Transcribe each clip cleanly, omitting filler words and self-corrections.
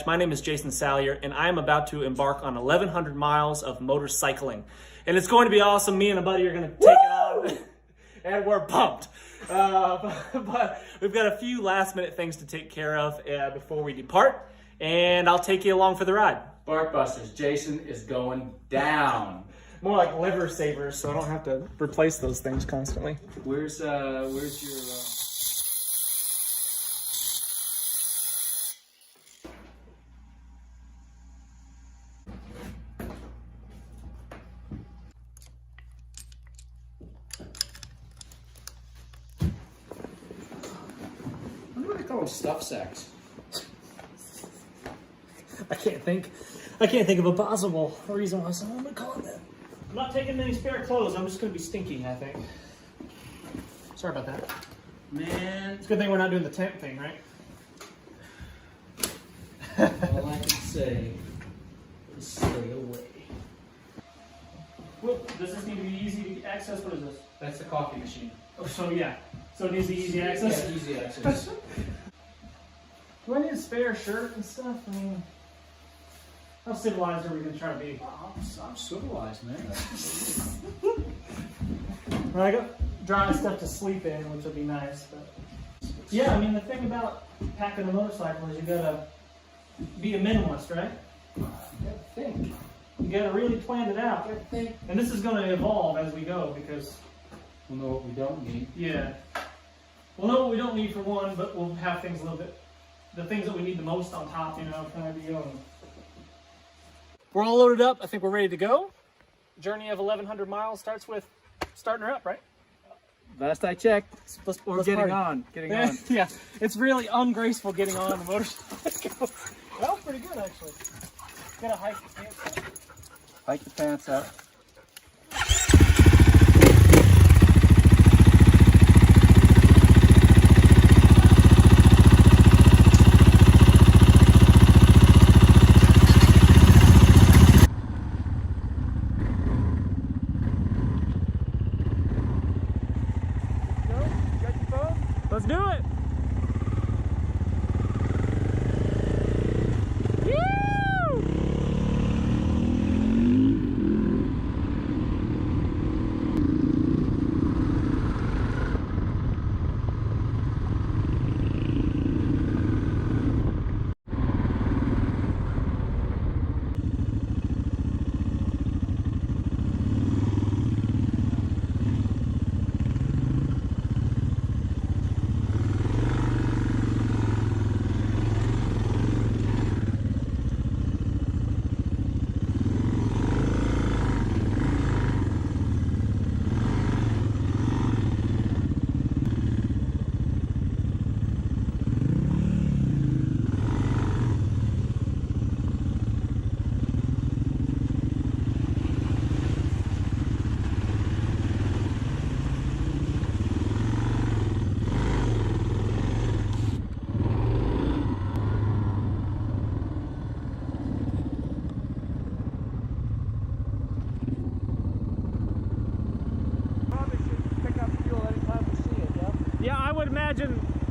My name is Jason Salyer, and I am about to embark on 1,100 miles of motorcycling. And it's going to be awesome. Me and a buddy are going to take it on, and we're pumped. But we've got a few last-minute things to take care of before we depart, and I'll take you along for the ride. Bark Busters, Jason is going down. More like liver savers, so I don't have to replace those things constantly. Where's your... What do they call them? Stuff sacks. I can't think of a possible reason why someone would call it that. I'm not taking any spare clothes. I'm just going to be stinky, I think. Sorry about that. Man. It's a good thing we're not doing the tent thing, right? All I can say is stay away. Well, does this need to be easy to access? What is this? That's the coffee machine. Oh, so yeah. So it needs the easy access? Yeah, easy access. Do I need a spare shirt and stuff? I mean, how civilized are we going to try to be? I'm civilized, man. Well, I got dry stuff to sleep in, which would be nice. But yeah, I mean, the thing about packing a motorcycle is you got to be a minimalist, right? You gotta think. You got to really plan it out. You gotta think. And this is going to evolve as we go because... We'll know what we don't need. Yeah. We'll know what we don't need for one, but we'll have things a little bit... The things that we need the most on top, you know, kind of be going. We're all loaded up. I think we're ready to go. Journey of 1,100 miles starts with starting her up, right? Last I checked, Let's getting party. on. Yeah, it's really ungraceful getting on the motorcycle. That was pretty good, actually. Gotta hike the pants up. Hike the pants up. Let's do it!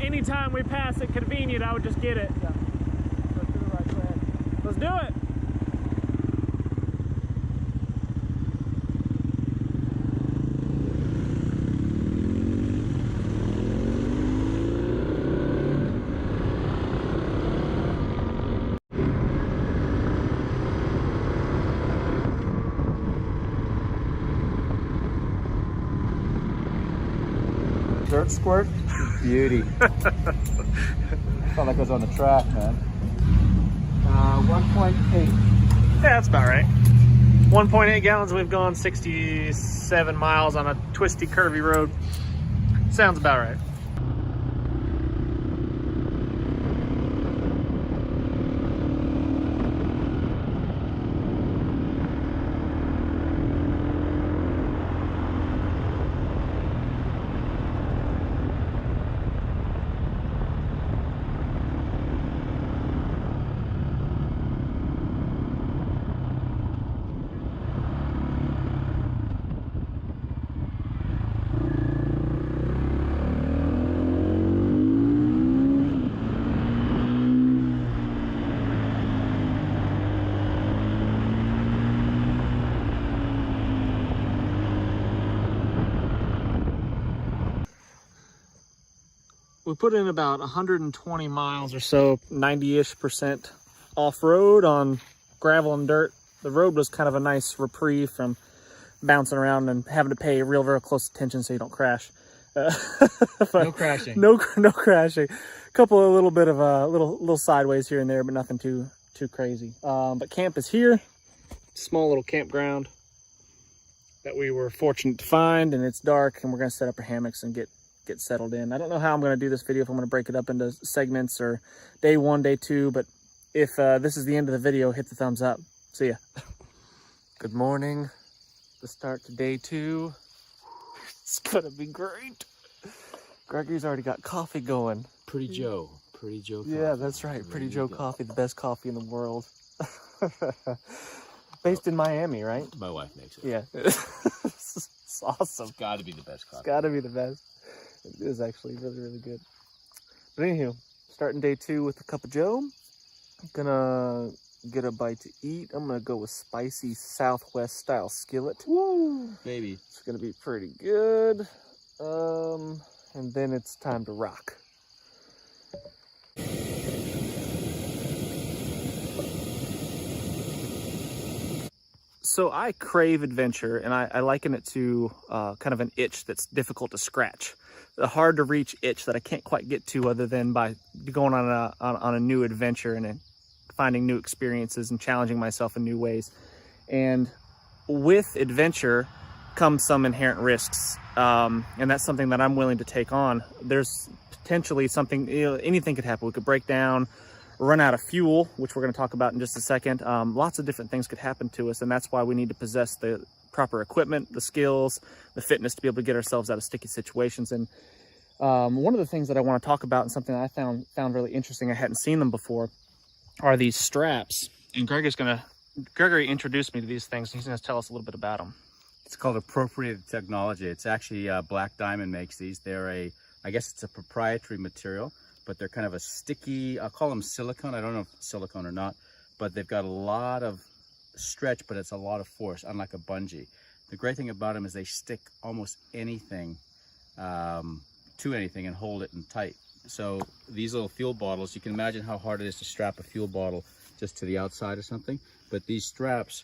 Anytime we pass it convenient, I would just get it. Yeah. Let's do the right plan. Let's do it. Dirt squirt, beauty. Felt like I was on the track, man. 1.8. Yeah, that's about right. 1.8 gallons. We've gone 67 miles on a twisty, curvy road. Sounds about right. we put in about 120 miles or so, 90-ish% off-road on gravel and dirt. The road was kind of a nice reprieve from bouncing around and having to pay real close attention so you don't crash. No crashing. No crashing. A couple of little bit of little sideways here and there, but nothing too crazy. But camp is here. Small little campground that we were fortunate to find, and it's dark, and we're gonna set up our hammocks and get settled in. I don't know how I'm gonna do this video, if I'm gonna break it up into segments or day 1, day 2, but if this is the end of the video, hit the thumbs up. See ya. Good morning. The start to day 2. It's gonna be great. Gregory's already got coffee going. Pretty Joe coffee. Yeah, that's right. Pretty Joe coffee, the best coffee in the world. Based in Miami, right? My wife makes it. Yeah. It's awesome. It's got to be the best coffee. It's got to be the best. It is actually really good. But anywho, starting day 2 with a cup of Joe. I'm gonna get a bite to eat. I'm gonna go with spicy Southwest style skillet. Woo, baby. It's gonna be pretty good. And then it's time to rock. So I crave adventure, and I liken it to kind of an itch that's difficult to scratch. A hard to reach itch that I can't quite get to other than by going on a new adventure and finding new experiences and challenging myself in new ways. And with adventure comes some inherent risks, and that's something that I'm willing to take on. There's potentially something, anything could happen. We could break down, run out of fuel, which we're going to talk about in just a second. Lots of different things could happen to us, and that's why we need to possess the proper equipment, the skills, the fitness to be able to get ourselves out of sticky situations. And one of the things that I want to talk about, and something that I found really interesting, I hadn't seen them before, are these straps. And Gregory introduced me to these things, and he's going to tell us a little bit about them. It's called appropriated technology. It's actually Black Diamond makes these. They're I guess it's a proprietary material, but they're kind of a sticky, I'll call them silicone. I don't know if it's silicone or not, but they've got a lot of stretch, but it's a lot of force, unlike a bungee. The great thing about them is they stick almost anything to anything and hold it in tight. So these little fuel bottles, you can imagine how hard it is to strap a fuel bottle just to the outside or something. But these straps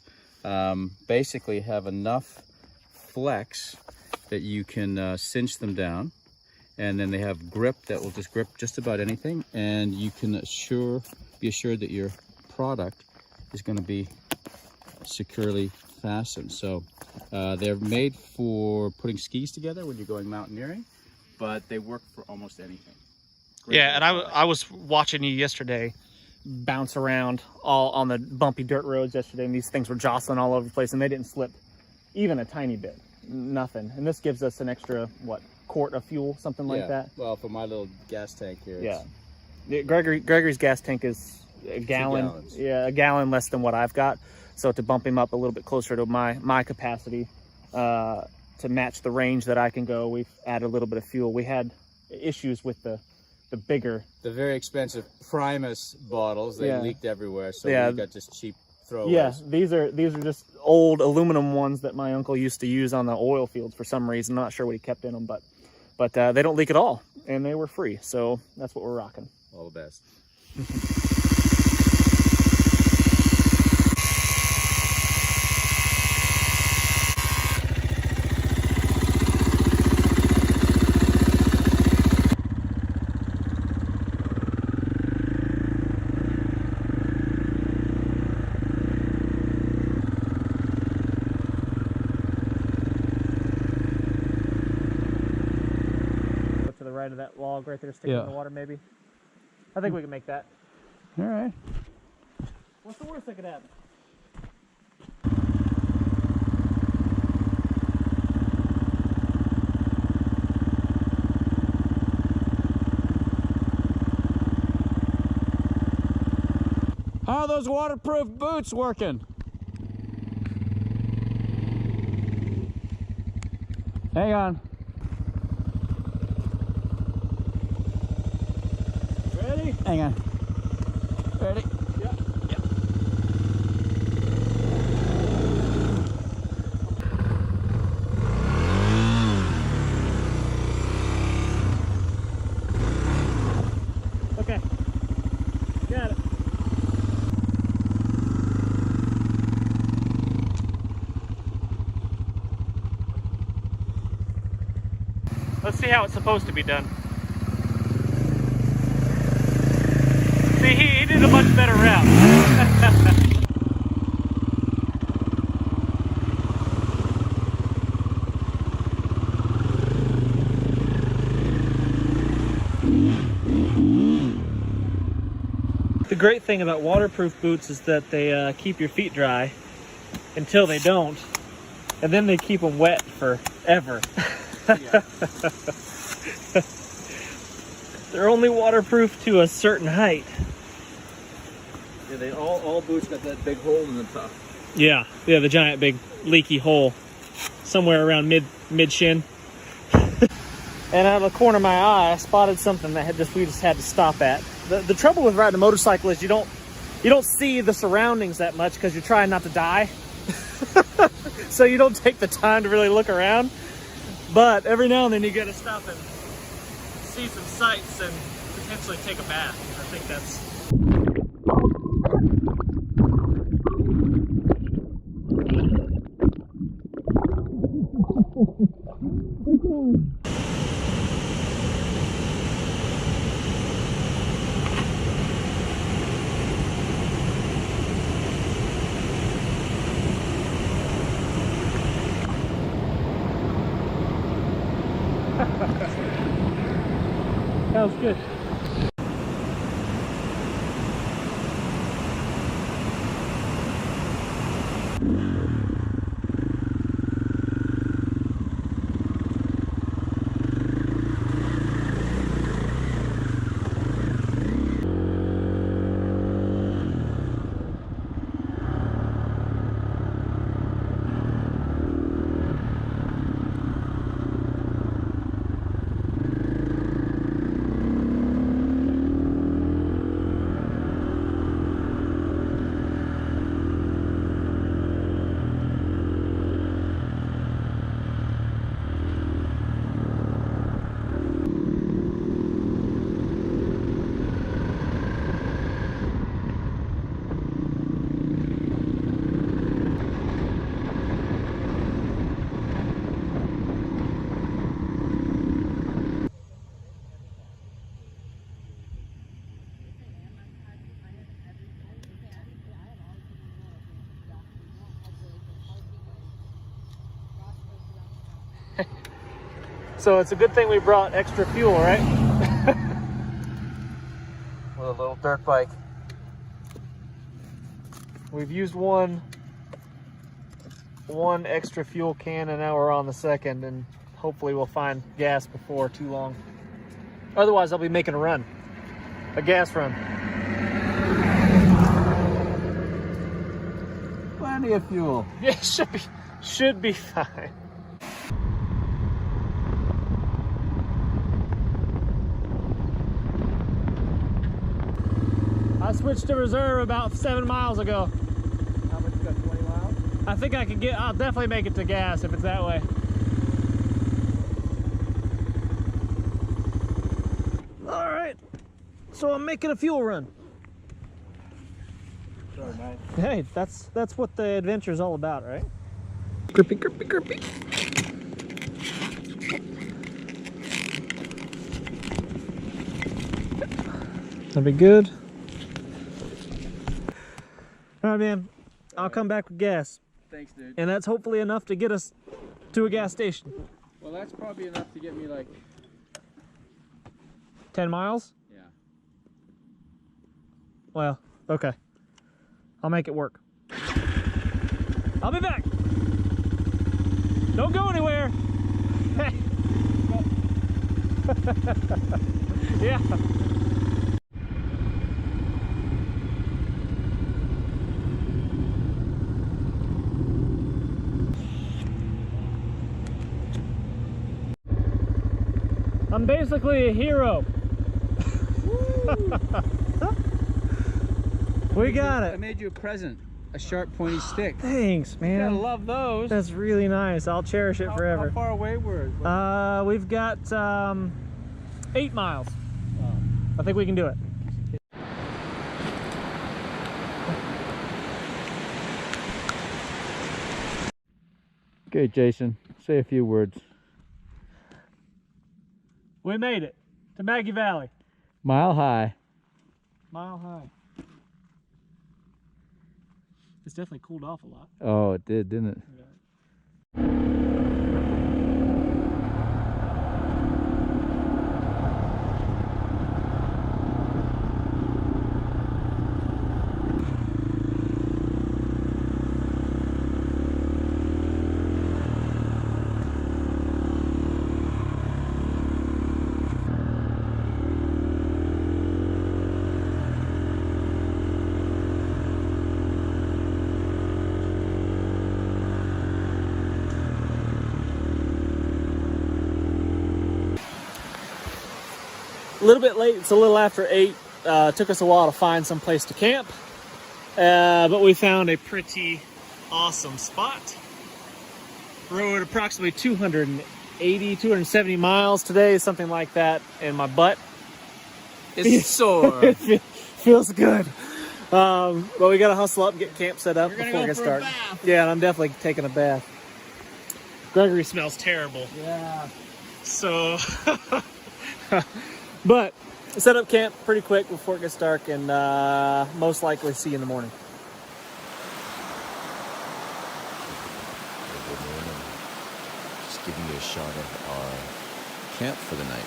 basically have enough flex that you can cinch them down, and then they have grip that will just grip just about anything, and you can be assured that your product is going to be securely fastened. So they're made for putting skis together when you're going mountaineering, but they work for almost anything. Great. Yeah, and I was watching you yesterday bounce around all on the bumpy dirt roads yesterday, and these things were jostling all over the place, and they didn't slip even a tiny bit. Nothing. And this gives us an extra, what, quart of fuel, something like that? Well, for my little gas tank here. Yeah. Gregory's gas tank is a gallon. 2 gallons. Yeah, a gallon less than what I've got. So to bump him up a little bit closer to my capacity, to match the range that I can go, we've added a little bit of fuel. We had issues with the bigger, The very expensive Primus bottles, they leaked everywhere, so Yeah. we got just cheap throwaways. yeah, these are just old aluminum ones that my uncle used to use on the oil fields for some reason. I'm not sure what he kept in them, but they don't leak at all, and they were free, so that's what we're rocking. All the best. Right of that log right there sticking in the water, maybe. I think we can make that. All right. What's the worst that could happen? How are those waterproof boots working? Hang on. Ready? Hang on. Ready? Yep. Yep. Let's see how it's supposed to be done. See, he did a much better route. The great thing about waterproof boots is that they keep your feet dry until they don't, and then they keep them wet forever. Yeah. They're only waterproof to a certain height. Yeah, they all boots got that big hole in the top. Yeah, the giant big leaky hole somewhere around mid shin. And out of the corner of my eye, I spotted something that we just had to stop at. The trouble with riding a motorcycle is you don't see the surroundings that much because you're trying not to die. So you don't take the time to really look around. But every now and then you gotta stop and see some sights and potentially take a bath. I think that's... That was good. So it's a good thing we brought extra fuel, right? With a little dirt bike. We've used one extra fuel can and now we're on the second, and hopefully we'll find gas before too long. Otherwise I'll be making a gas run. Plenty of fuel. Yeah, should be fine. I switched to reserve about 7 miles ago. How much you got, 20 miles? I think I'll definitely make it to gas if it's that way. All right, so I'm making a fuel run. Sorry, mate. Hey, that's what the adventure is all about, right? Grippy, grippy, grippy. That'll be good. All right, man. I'll come back with gas. Thanks, dude. And that's hopefully enough to get us to a gas station. Well, that's probably enough to get me like 10 miles? Yeah. Well, okay. I'll make it work. I'll be back. Don't go anywhere. Yeah. I'm basically a hero. We got it. I made you a present, a sharp, pointy stick. Thanks, You man. gotta love those. That's really nice. I'll cherish it forever. How far away were it? We've got 8 miles. I think we can do it. Okay, Jason, say a few words. We made it to Maggie Valley. Mile high. Mile high. It's definitely cooled off a lot. Oh, it did, didn't it? Yeah. A little bit late, it's a little after 8. Took us a while to find some place to camp, but we found a pretty awesome spot. Rode approximately 270 miles today, something like that, and my butt It's sore. it feels good. But we gotta hustle up and get camp set up before we get started. Yeah, and I'm definitely taking a bath. Gregory smells terrible. Yeah. So, but set up camp pretty quick before it gets dark, and most likely see you in the morning. Good morning. Just giving you a shot of our camp for the night.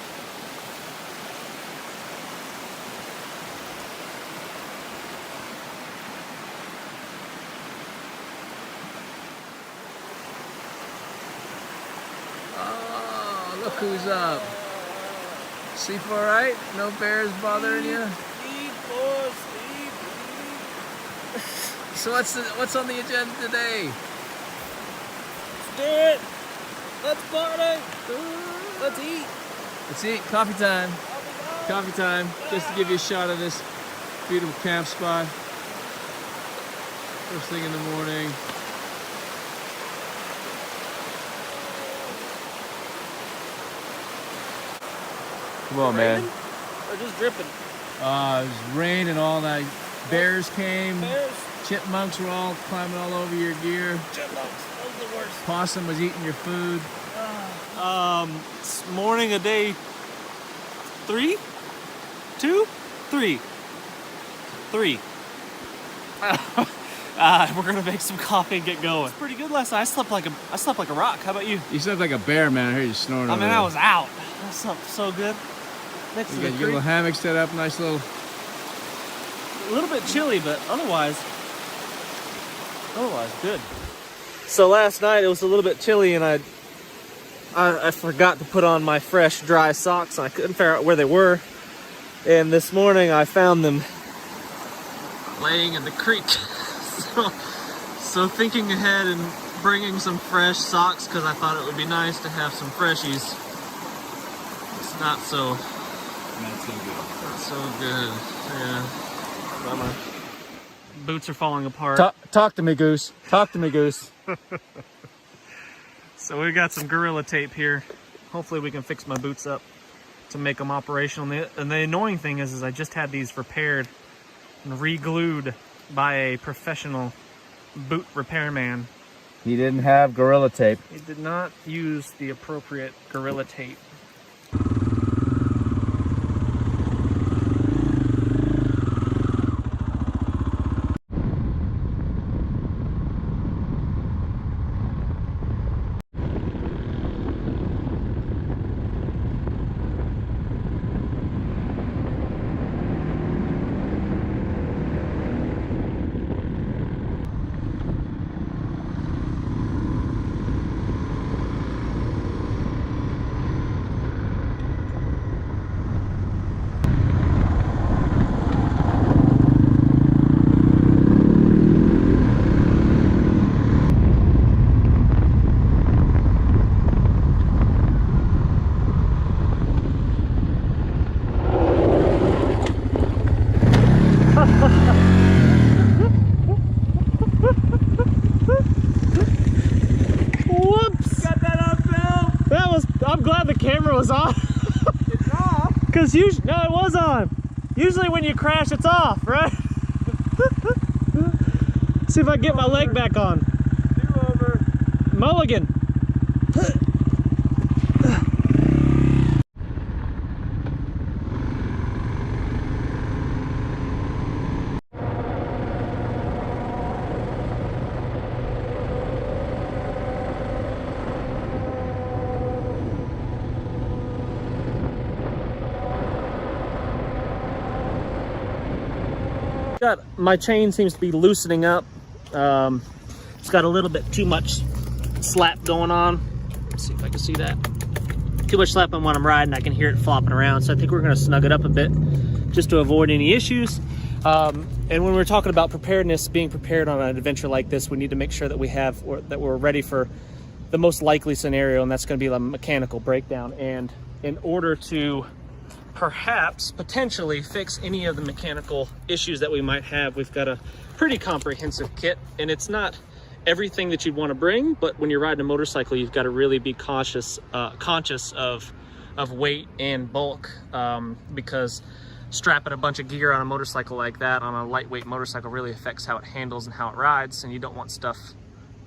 Oh, look who's up. Sleep all right? No bears bothering you? So what's on the agenda today? Let's do it. Let's party. Let's eat. Let's eat. Coffee time. Coffee time. Just to give you a shot of this beautiful camp spot. First thing in the morning. Come on, man. Or just dripping? It was raining all night. Bears came. Bears. Chipmunks were all climbing all over your gear. Chipmunks. Those are the worst. Possum was eating your food. It's morning of day 3? 2? 3. 3. We're gonna make some coffee and get going. It's pretty good last night. I slept like a rock. How about you? You slept like a bear, man. I heard you snoring. I over mean, there. I was out. I slept so good. Next to You the got your little creek. hammock set up, nice little. A little bit chilly, but otherwise good. So last night it was a little bit chilly, and I forgot to put on my fresh dry socks, and I couldn't figure out where they were. And this morning I found them laying in the creek. So thinking ahead and bringing some fresh socks, because I thought it would be nice to have some freshies. It's not so good. Yeah. Bummer. Boots are falling apart. Talk to me, Goose. Talk to me, Goose. So we've got some Gorilla Tape here. Hopefully we can fix my boots up to make them operational. And the annoying thing is I just had these repaired and re-glued by a professional boot repairman. He didn't have Gorilla Tape. He did not use the appropriate Gorilla Tape. Whoops! Got that on film? I'm glad the camera was on. It's off. Because usually, no, it was on. Usually when you crash, it's off, right? See if I can get my leg back on. Do over. Mulligan. My chain seems to be loosening up. It's got a little bit too much slap going on. Let's see if I can see that. Too much slap on when I'm riding. I can hear it flopping around. So I think we're going to snug it up a bit just to avoid any issues. And when we're talking about preparedness, being prepared on an adventure like this, we need to make sure that we're ready for the most likely scenario, and that's going to be a mechanical breakdown. And in order to perhaps potentially fix any of the mechanical issues that we might have, we've got a pretty comprehensive kit. And it's not everything that you'd want to bring, but when you're riding a motorcycle, you've got to really be conscious of weight and bulk, because strapping a bunch of gear on a motorcycle like that, on a lightweight motorcycle, really affects how it handles and how it rides, and you don't want stuff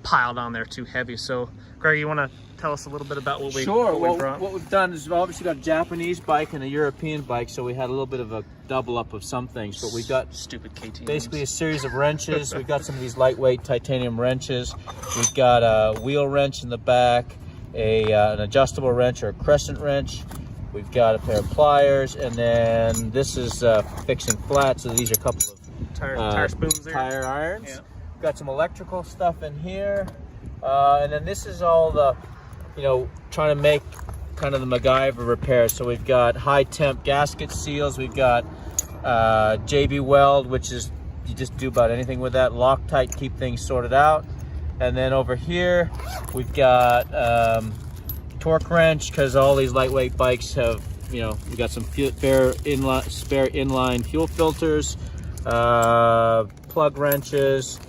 piled on there too heavy. So Greg, you want to tell us a little bit about what we brought? What we've done is we've obviously got a Japanese bike and a European bike, so we had a little bit of a double up of some things, but we got stupid KTMs. Basically a series of wrenches. We've got some of these lightweight titanium wrenches. We've got a wheel wrench in the back, an adjustable wrench or a crescent wrench. We've got a pair of pliers, and then this is fixing flat. So these are a couple of tire spoons there. Tire irons. Yeah. We've got some electrical stuff in here, and then this is all the, trying to make kind of the MacGyver repairs. So we've got high temp gasket seals. We've got JB weld, which is you just do about anything with that. Loctite, keep things sorted out. And then over here we've got torque wrench, because all these lightweight bikes have, we got some spare inline fuel filters, plug wrenches,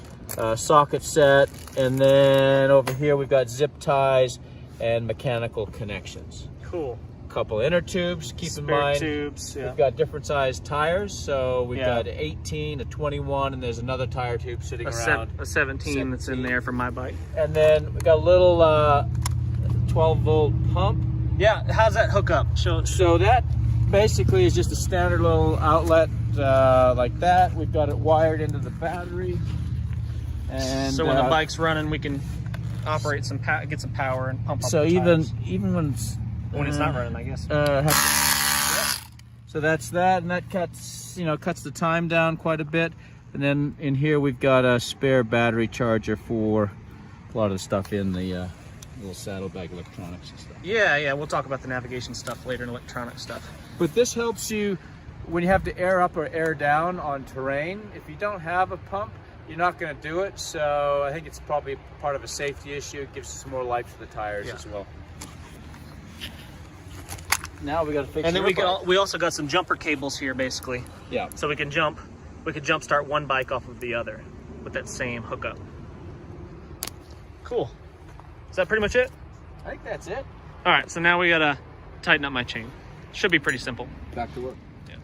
socket set, and then over here we've got zip ties and mechanical connections. Cool. Couple inner tubes, keep in Spare mind tubes, yeah. we've got different sized tires, so we've Yeah. got 18, a 21, and there's another tire tube sitting around. A 17 that's in there for my bike. And then we got a little 12-volt pump. Yeah, how's that hook up? So that basically is just a standard little outlet like that. We've got it wired into the battery. And so when the bike's running, we can operate get some power and pump up so the even tires. when When it's not running, I guess. So that's that, and that cuts the time down quite a bit. And then in here we've got a spare battery charger for a lot of the stuff in the little saddlebag electronics and stuff. Yeah, we'll talk about the navigation stuff later and electronic stuff. But this helps you when you have to air up or air down on terrain. If you don't have a pump, you're not going to do it. So I think it's probably part of a safety issue. It gives you some more life to the tires as well. Now we got to fix. And then we also got some jumper cables here, basically. Yeah. So we can jump start one bike off of the other with that same hookup. Cool. Is that pretty much it? I think that's it. All right. So now we gotta tighten up my chain. Should be pretty simple. Back to work. Yeah.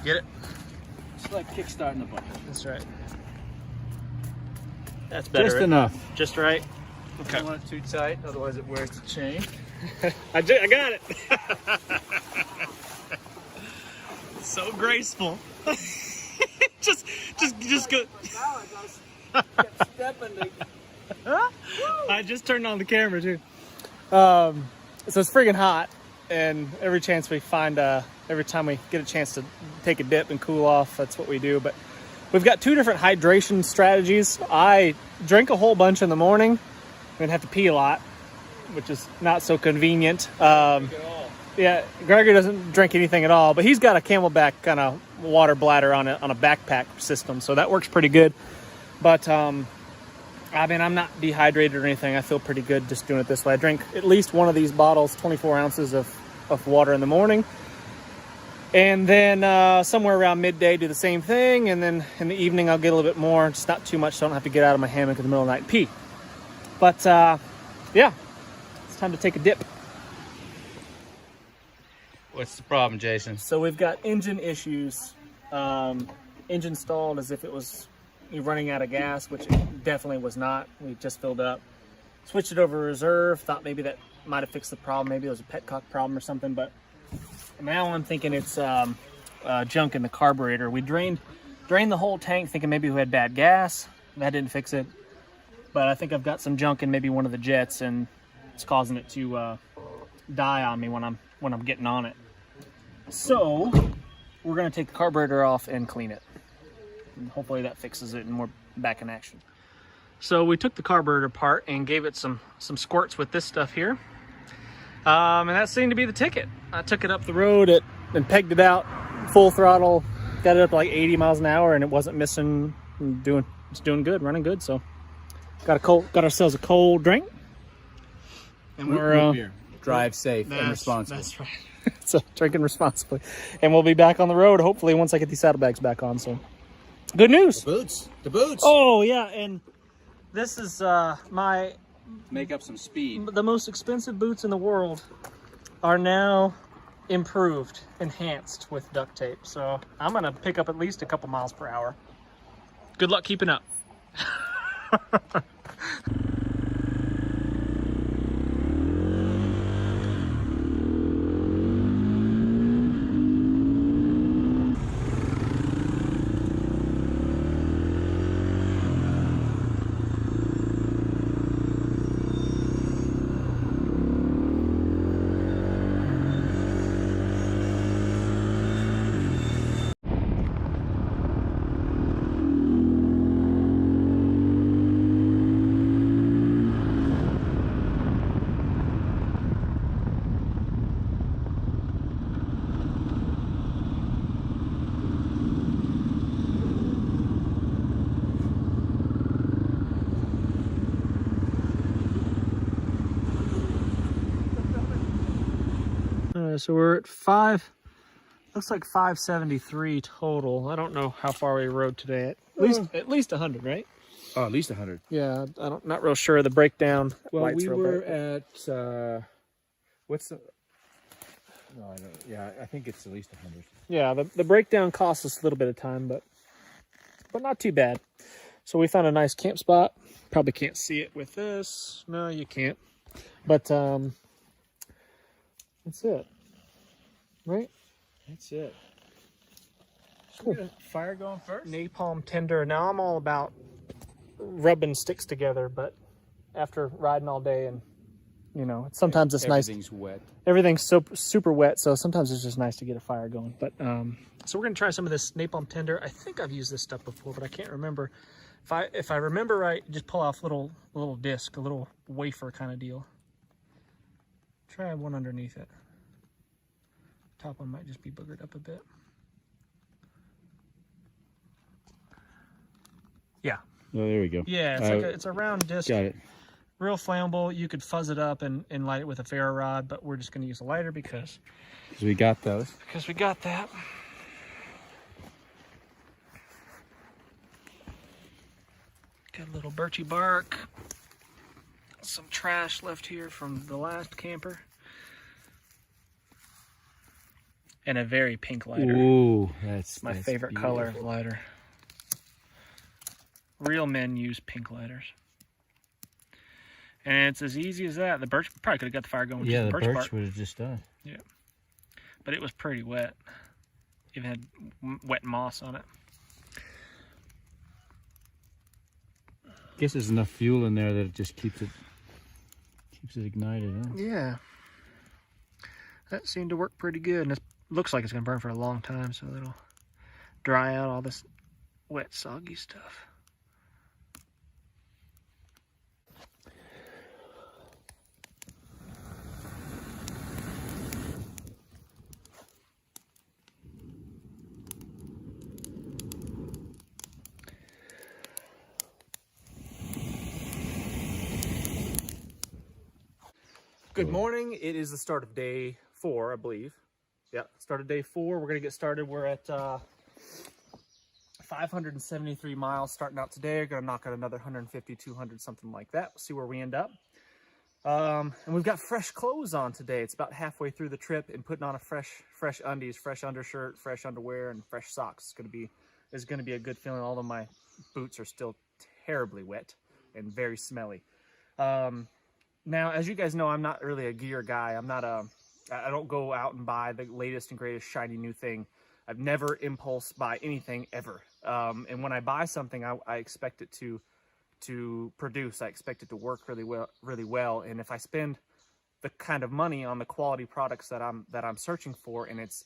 Get it? It's like kickstarting a bike. That's right. That's better. Just enough. Just right. Okay. Don't want it too tight, otherwise it wears the chain. I got it. So graceful. just go. I just turned on the camera too. So it's friggin' hot, and every chance we find, every time we get a chance to take a dip and cool off, that's what we do. But we've got two different hydration strategies. I drink a whole bunch in the morning. I'm gonna have to pee a lot, which is not so convenient. Yeah, Gregory doesn't drink anything at all, but he's got a Camelback kind of water bladder on a backpack system, so that works pretty good. But I mean, I'm not dehydrated or anything. I feel pretty good just doing it this way. I drink at least one of these bottles, 24 ounces of water in the morning, and then somewhere around midday do the same thing, and then in the evening I'll get a little bit more, just not too much, so I don't have to get out of my hammock in the middle of the night and pee. But yeah, it's time to take a dip. What's the problem, Jason? So we've got engine issues. Engine stalled as if it was running out of gas, which it definitely was not. We just filled up. Switched it over to reserve. Thought maybe that might have fixed the problem. Maybe it was a petcock problem or something. But now I'm thinking it's junk in the carburetor. We drained the whole tank, thinking maybe we had bad gas. That didn't fix it. But I think I've got some junk in maybe one of the jets, and it's causing it to die on me when I'm getting on it. So we're going to take the carburetor off and clean it. And hopefully that fixes it and we're back in action. So we took the carburetor apart and gave it some squirts with this stuff here. And that seemed to be the ticket. I took it up the road and pegged it out full throttle, got it up to like 80 miles an hour, and it wasn't missing. It's doing good, running good. So got ourselves a cold drink, and we're drive safe and responsible. That's right. So drinking responsibly, and we'll be back on the road hopefully once I get these saddlebags back on. So good news. The boots. Oh yeah, and this is my Make up some speed. the most expensive boots in the world are now improved, enhanced with duct tape. So I'm gonna pick up at least a couple miles per hour. Good luck keeping up. So we're at looks like 573 total. I don't know how far we rode today. At least 100, right? Oh, at least 100. Yeah, not real sure of the breakdown. Well, Light's we real were bright. at, what's the, no, I don't, yeah, I think it's at least 100. Yeah, the breakdown cost us a little bit of time, but not too bad. So we found a nice camp spot. Probably can't see it with this. No, you can't. But that's it. Right? That's it. Cool. Get a fire going first. Napalm tinder. Now I'm all about rubbing sticks together, but after riding all day and sometimes it's nice. Everything's wet. Everything's so super wet, so sometimes it's just nice to get a fire going. But so we're gonna try some of this napalm tinder. I think I've used this stuff before, but I can't remember. If I remember right, just pull off a little disc, a little wafer kind of deal. Try one underneath it. Top one might just be boogered up a bit. Yeah. Oh, there we go. Yeah, it's a round disc. Got it. Real flammable. You could fuzz it up and light it with a ferro rod, but we're just going to use a lighter because we got those. Because we got that. Got a little birchy bark. Some trash left here from the last camper. And a very pink lighter. Ooh, that's my favorite beautiful color of lighter. Real men use pink lighters. And it's as easy as that. The birch probably could have got the fire going. Yeah, the birch bark would have just done. Yeah. But it was pretty wet. Even had wet moss on it. Guess there's enough fuel in there that it just keeps it ignited, huh? Yeah. That seemed to work pretty good. And it looks like it's going to burn for a long time, so it'll dry out all this wet, soggy stuff. Good morning. It is the start of day 4, I believe. Yeah, start of day 4. We're going to get started. We're at 573 miles starting out today. We're going to knock out another 150, 200, something like that. We'll see where we end up. And we've got fresh clothes on today. It's about halfway through the trip and putting on a fresh undies, fresh undershirt, fresh underwear, and fresh socks. It's going to be a good feeling, although my boots are still terribly wet and very smelly. Now, as you guys know, I'm not really a gear guy. I don't go out and buy the latest and greatest shiny new thing. I've never impulse buy anything ever. And when I buy something, I expect it to produce. I expect it to work really well. And if I spend the kind of money on the quality products that I'm searching for, and it's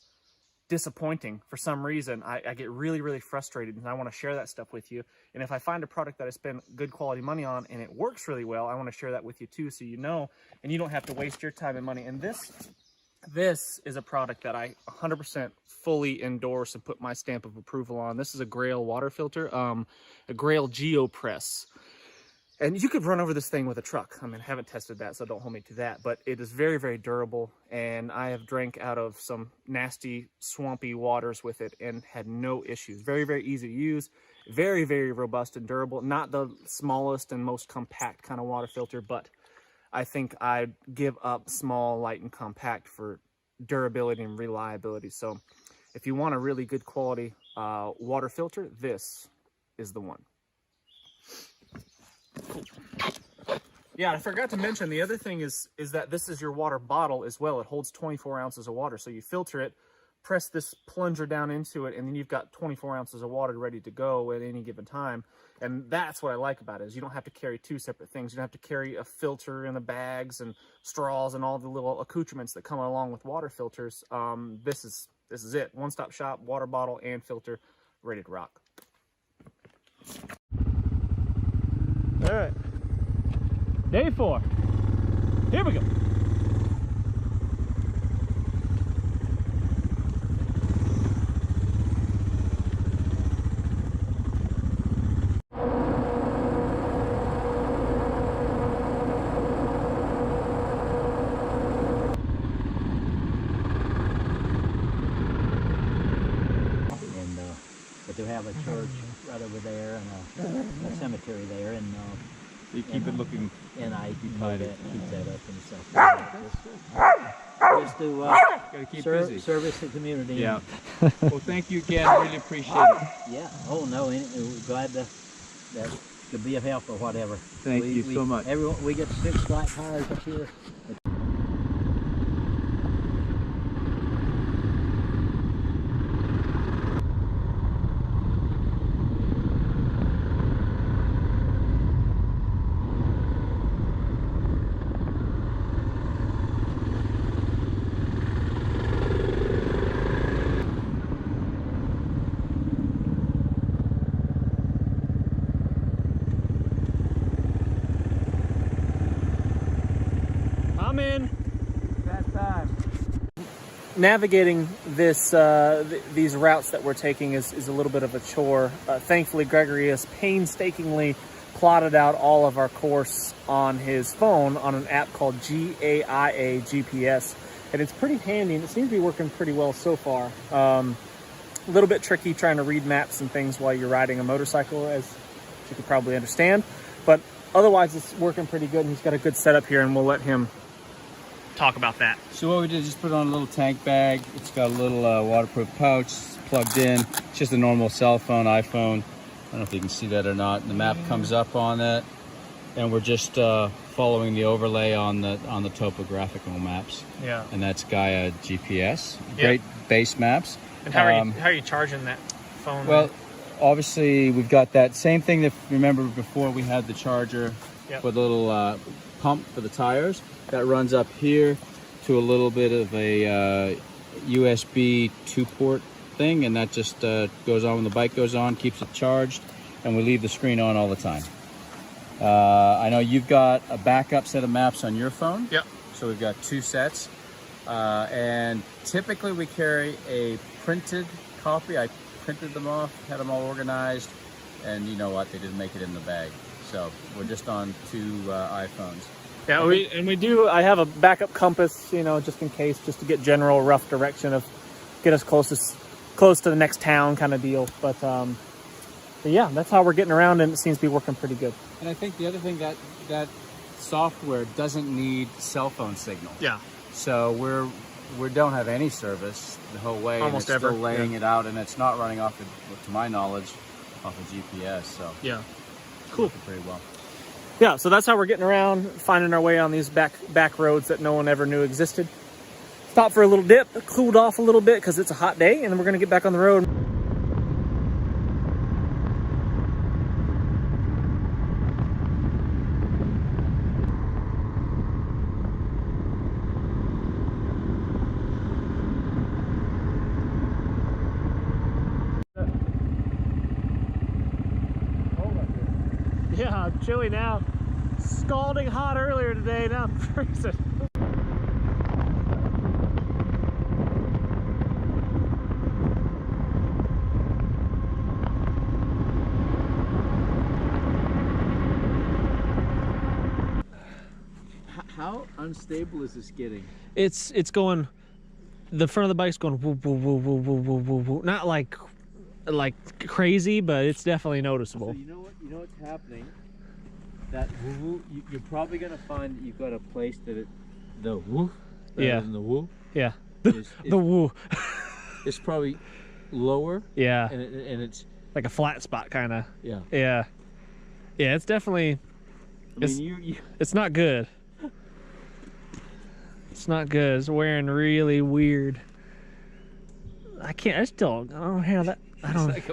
disappointing for some reason. I get really, really frustrated, and I want to share that stuff with you. And if I find a product that I spend good quality money on and it works really well, I want to share that with you too, so you know, and you don't have to waste your time and money. And this is a product that I 100% fully endorse and put my stamp of approval on. This is a Grayl water filter, a Grayl Geopress. And you could run over this thing with a truck. I mean, I haven't tested that, so don't hold me to that. But it is very, very durable. And I have drank out of some nasty, swampy waters with it and had no issues. Very, very easy to use. Very, very robust and durable. Not the smallest and most compact kind of water filter, but I think I'd give up small, light, and compact for durability and reliability. So if you want a really good quality water filter, this is the one. Cool. Yeah, I forgot to mention, the other thing is that this is your water bottle as well. It holds 24 ounces of water. So you filter it, press this plunger down into it, and then you've got 24 ounces of water ready to go at any given time. And that's what I like about it, is you don't have to carry two separate things. You don't have to carry a filter and the bags and straws and all the little accoutrements that come along with water filters. This is it. One-stop shop, water bottle and filter, ready to rock. All right, day 4. Here we go. But they have a church right over there and a cemetery there, and You keep it looking. and I keep that up and stuff. Just to Gotta keep busy. service the community. Yeah. Well, thank you again. Really appreciate it. Yeah. Oh no, we're glad that could be of help or whatever. Thank you so much. Everyone, we get 6 flat tires up here. I'm in. That time. Navigating this these routes that we're taking is a little bit of a chore. Thankfully, Gregory has painstakingly plotted out all of our course on his phone on an app called Gaia GPS, and it's pretty handy, and it seems to be working pretty well so far. A little bit tricky trying to read maps and things while you're riding a motorcycle, as you can probably understand, but otherwise it's working pretty good, and he's got a good setup here, and we'll let him talk about that. So what we did is just put on a little tank bag. It's got a little waterproof pouch. It's plugged in. It's just a normal cell phone, iPhone. I don't know if you can see that or not. The map comes up on that, and we're just following the overlay on the topographical maps. Yeah. And that's Gaia GPS. Great base maps. And how are you charging that phone? Well, obviously we've got that same thing that, remember before we had the charger with a little pump for the tires that runs up here to a little bit of a USB 2-port thing, and that just goes on when the bike goes on, keeps it charged, and we leave the screen on all the time. I know you've got a backup set of maps on your phone. Yep. So we've got 2 sets, and typically we carry a printed copy. I printed them off, had them all organized, and you know what, they didn't make it in the bag. So we're just on 2 iPhones. Yeah, I have a backup compass, you know, just in case, just to get general rough direction of, get us close to the next town kind of deal. But yeah, that's how we're getting around, and it seems to be working pretty good. And I think the other thing, that software doesn't need cell phone signal. Yeah. So we don't have any service the whole way. Almost and it's ever. Still laying it out, and it's not running off, to my knowledge, off of GPS. So Yeah. Cool. Working pretty well. Yeah, so that's how we're getting around, finding our way on these back roads that no one ever knew existed. Stopped for a little dip, cooled off a little bit because it's a hot day, and then we're going to get back on the road. Yeah, chilly now. Scalding hot earlier today, now I'm freezing. How unstable is this getting? It's going, the front of the bike's going woo, woo, woo, woo, woo, woo, woo, woo. Not like crazy, but it's definitely noticeable. So you know what's happening? That woo, you're probably gonna find that you've got a place that the woo, yeah, than the woo, yeah, is the woo. It's probably lower. Yeah, and it's like a flat spot, kind of. Yeah. Yeah. Yeah, it's definitely. It's not good. It's not good. It's wearing really weird. I don't have that. I don't. Like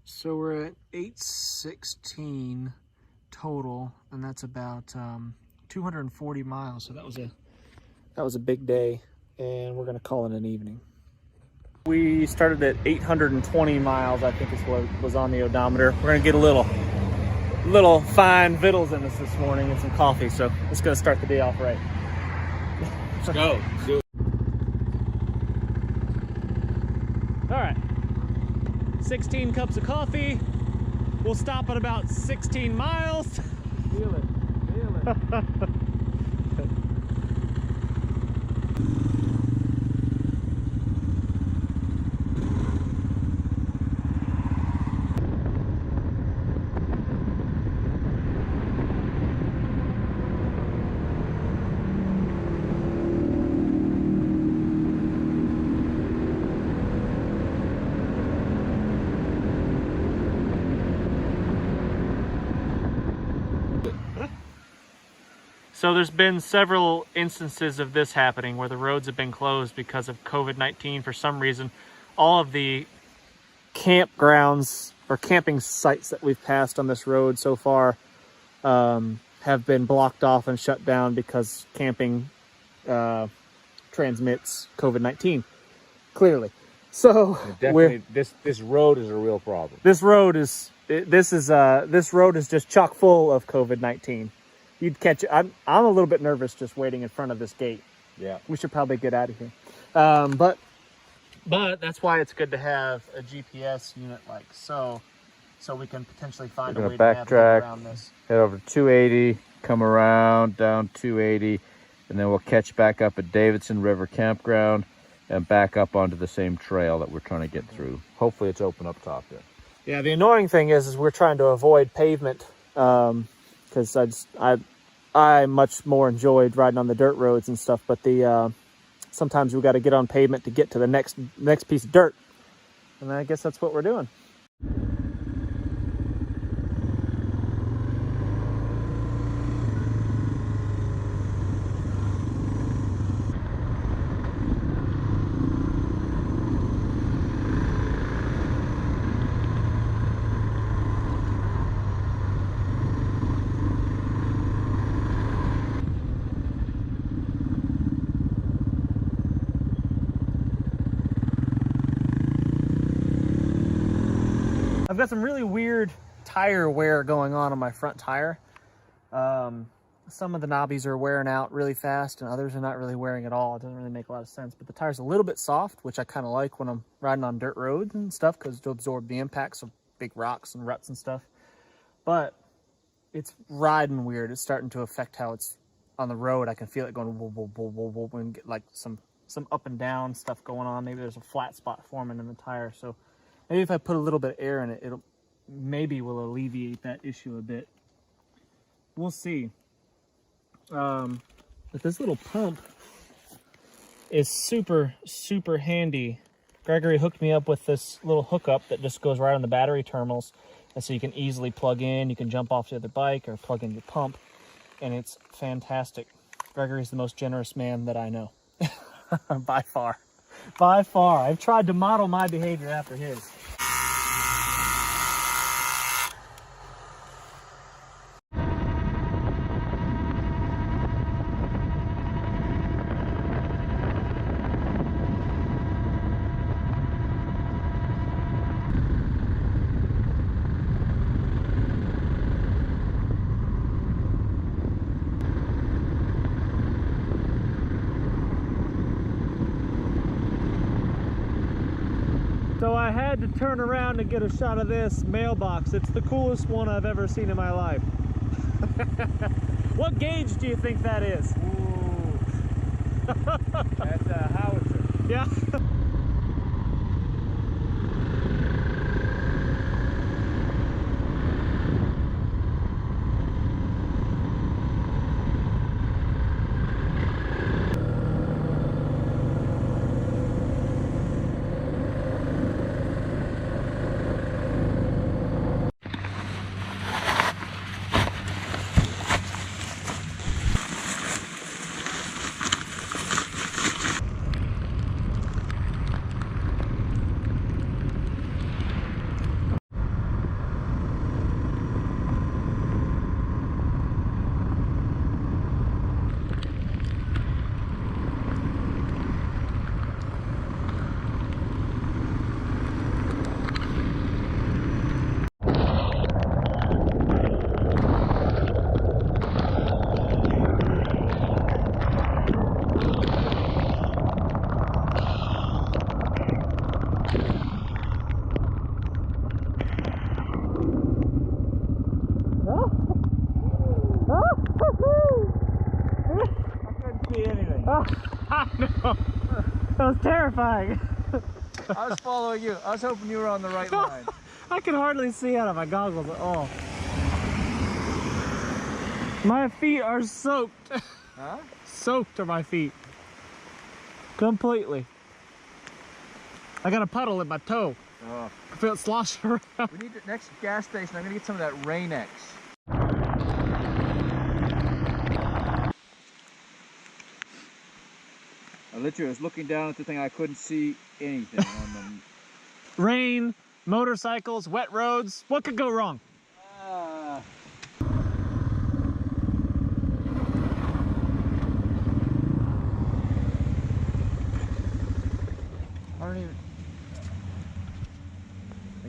So we're at 816 total, and that's about 240 miles. So that was a big day, and we're gonna call it an evening. We started at 820 miles, I think is what was on the odometer. We're gonna get a little fine vittles in us this morning and some coffee. So let's go start the day off right. Let's go. Do it. All right. 16 cups of coffee. We'll stop at about 16 miles. Feel it. So there's been several instances of this happening where the roads have been closed because of COVID-19 for some reason. All of the campgrounds or camping sites that we've passed on this road so far have been blocked off and shut down because camping transmits COVID-19, clearly. So Definitely, this road is a real problem. This road is just chock full of COVID-19. You'd catch it. I'm a little bit nervous just waiting in front of this gate. Yeah. We should probably get out of here. But that's why it's good to have a GPS unit like so we can potentially find a way to navigate around this. Head over to 280, come around down 280, and then we'll catch back up at Davidson River Campground and back up onto the same trail that we're trying to get through. Hopefully it's open up top there. Yeah, the annoying thing is we're trying to avoid pavement. Because I much more enjoyed riding on the dirt roads and stuff, but sometimes we got to get on pavement to get to the next piece of dirt, and I guess that's what we're doing. I've got some really weird tire wear going on my front tire. Some of the knobbies are wearing out really fast and others are not really wearing at all. It doesn't really make a lot of sense, but the tire's a little bit soft, which I kind of like when I'm riding on dirt roads and stuff because to absorb the impacts of big rocks and ruts and stuff. But it's riding weird. It's starting to affect how it's on the road. I can feel it going whoa, whoa, whoa, whoa, whoa, and get like some up and down stuff going on. Maybe there's a flat spot forming in the tire. So maybe if I put a little bit of air in it, it'll will alleviate that issue a bit. We'll see. But this little pump is super, super handy. Gregory hooked me up with this little hookup that just goes right on the battery terminals. And so you can easily plug in, you can jump off the other bike or plug in your pump. And it's fantastic. Gregory's the most generous man that I know. By far. By far. I've tried to model my behavior after his. So I had to turn around and get a shot of this mailbox. It's the coolest one I've ever seen in my life. What gauge do you think that is? Ooh. That's a howitzer. Yeah. I know. That was terrifying. I was following you. I was hoping you were on the right line. I can hardly see out of my goggles at all. My feet are soaked. Huh? Soaked are my feet. Completely. I got a puddle in my toe. Oh. I feel it sloshing around. We need the next gas station. I'm gonna get some of that Rain-X. I literally was looking down at the thing. I couldn't see anything on them. Rain, motorcycles, wet roads. What could go wrong? I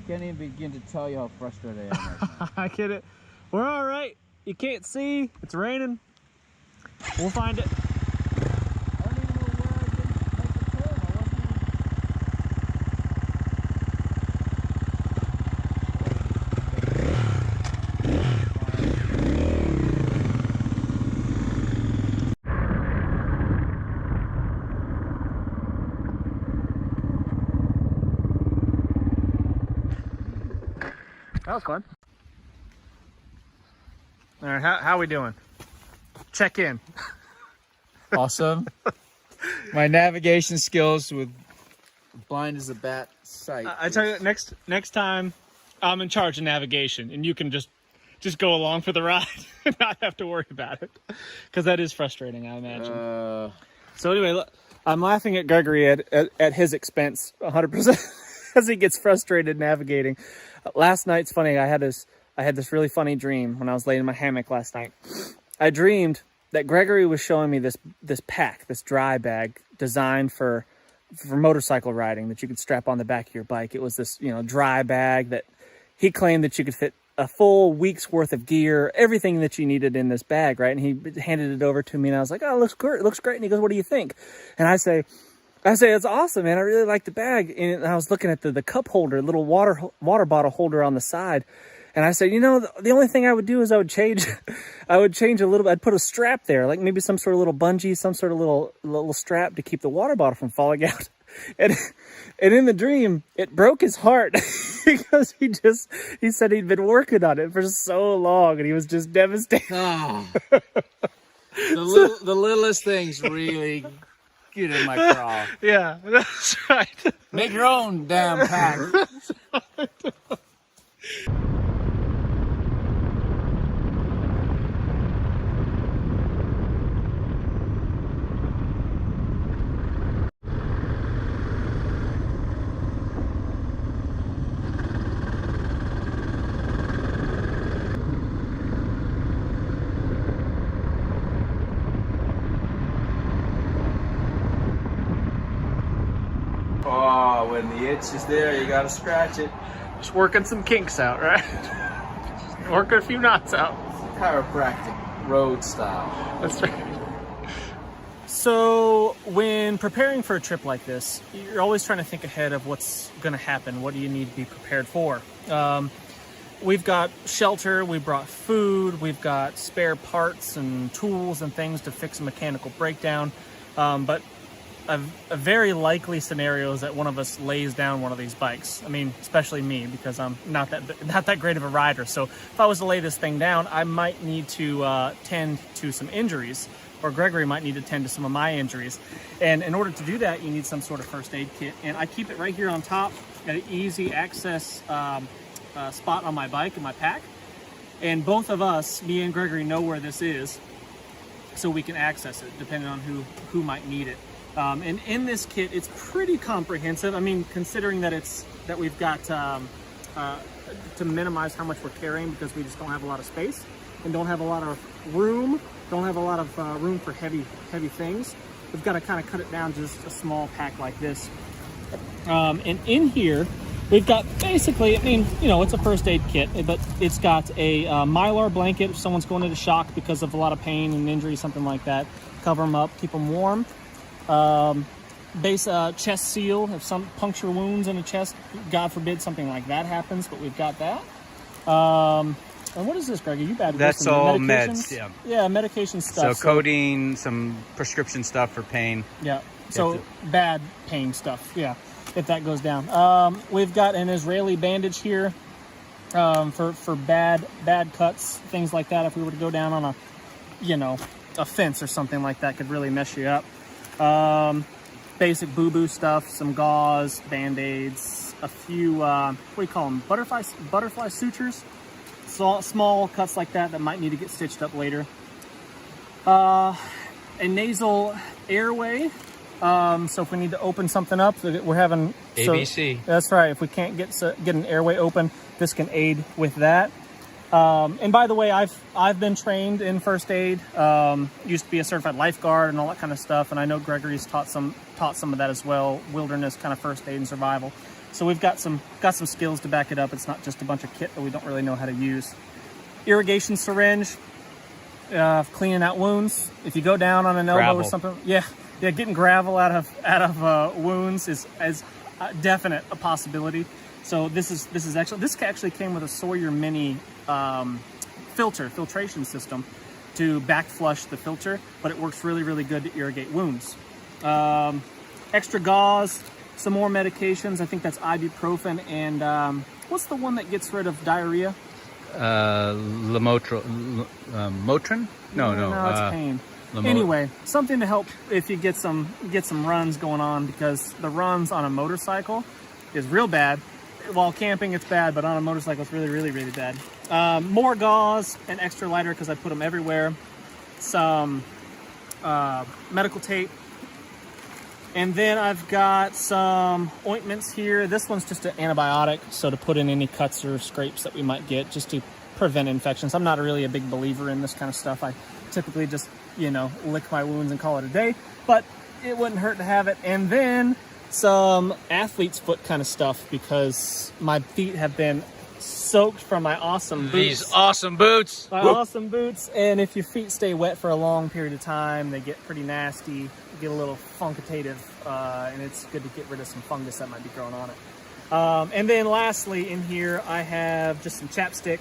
can't even begin to tell you how frustrated I am right now. I get it. We're all right. You can't see. It's raining. We'll find it. I don't even know where I didn't make the turn. I wasn't That was fun. All right, how we doing? Check in. awesome. My navigation skills with blind as a bat sight. I tell you, next time I'm in charge of navigation, and you can just go along for the ride and not have to worry about it, because that is frustrating, I imagine. So anyway, look, I'm laughing at Gregory at his expense 100% as he gets frustrated navigating. Last night's funny. I had this really funny dream when I was laying in my hammock last night. I dreamed that Gregory was showing me this pack, this dry bag designed for motorcycle riding that you could strap on the back of your bike. It was this, dry bag that he claimed that you could fit a full week's worth of gear, everything that you needed in this bag, right? And he handed it over to me, and I was like, "Oh, it looks great. It looks great." And he goes, "What do you think?" And I say, "It's awesome, man. I really like the bag." And I was looking at the cup holder, little water bottle holder on the side. And I said, the only thing I would do is I would change a little bit. I'd put a strap there, like maybe some sort of little bungee, some sort of little strap to keep the water bottle from falling out. And in the dream, it broke his heart because he said he'd been working on it for so long and he was just devastated. Oh. The littlest things really get in my craw. Yeah, that's right. Make your own damn pack. Oh, when the itch is there, you gotta scratch it. Just working some kinks out, right? Working a few knots out. Chiropractic road style. That's right. So when preparing for a trip like this, you're always trying to think ahead of what's going to happen. What do you need to be prepared for? We've got shelter, we brought food, we've got spare parts and tools and things to fix a mechanical breakdown. But a very likely scenario is that one of us lays down one of these bikes. I mean, especially me, because I'm not that great of a rider. So if I was to lay this thing down, I might need to tend to some injuries, or Gregory might need to tend to some of my injuries. And in order to do that, you need some sort of first aid kit. And I keep it right here on top at an easy access spot on my bike in my pack. And both of us, me and Gregory, know where this is, so we can access it depending on who might need it. And in this kit, it's pretty comprehensive. I mean, considering that we've got to minimize how much we're carrying, because we just don't have a lot of space and don't have a lot of room. Don't have a lot of room for heavy things. We've got to kind of cut it down to just a small pack like this. And in here, we've got basically, I mean, you know, it's a first aid kit, but it's got a Mylar blanket if someone's going into shock because of a lot of pain and injury, something like that. Cover them up, keep them warm. Base chest seal, if some puncture wounds in the chest, God forbid something like that happens, but we've got that. And what is this, Greg? Are you bad with That's this? all Medications? meds, yeah. Yeah, medication stuff. So codeine, some prescription stuff for pain. Yeah, so bad pain stuff, yeah, if that goes down. We've got an Israeli bandage here for bad cuts, things like that. If we were to go down on a fence or something like that, could really mess you up. Basic boo-boo stuff, some gauze, band-aids, a few, what do you call them, butterfly sutures, small cuts like that might need to get stitched up later. A nasal airway, so if we need to open something up, we're having... ABC. That's right, if we can't get an airway open, this can aid with that. And by the way, I've been trained in first aid, used to be a certified lifeguard and all that kind of stuff. And I know Gregory's taught some of that as well, wilderness kind of first aid and survival. So we've got some skills to back it up. It's not just a bunch of kit that we don't really know how to use. Irrigation syringe, cleaning out wounds. If you go down on an elbow or something, yeah, getting gravel out of wounds is definite a possibility. So this actually came with a Sawyer Mini filtration system to back flush the filter, but it works really, really good to irrigate wounds. Extra gauze, some more medications. I think that's ibuprofen and what's the one that gets rid of diarrhea? Motrin? No, it's pain. Anyway, something to help if you get some runs going on, because the runs on a motorcycle is real bad. While camping, it's bad, but on a motorcycle, it's really, really, really bad. More gauze, an extra lighter because I put them everywhere. Some medical tape. And then I've got some ointments here. This one's just an antibiotic, so to put in any cuts or scrapes that we might get, just to prevent infections. I'm not really a big believer in this kind of stuff. I typically just, lick my wounds and call it a day, but it wouldn't hurt to have it. And then some athlete's foot kind of stuff, because my feet have been soaked from my awesome boots. These awesome boots. My awesome boots. And if your feet stay wet for a long period of time, they get pretty nasty, get a little funkitative, and it's good to get rid of some fungus that might be growing on it. And then lastly, in here, I have just some chapstick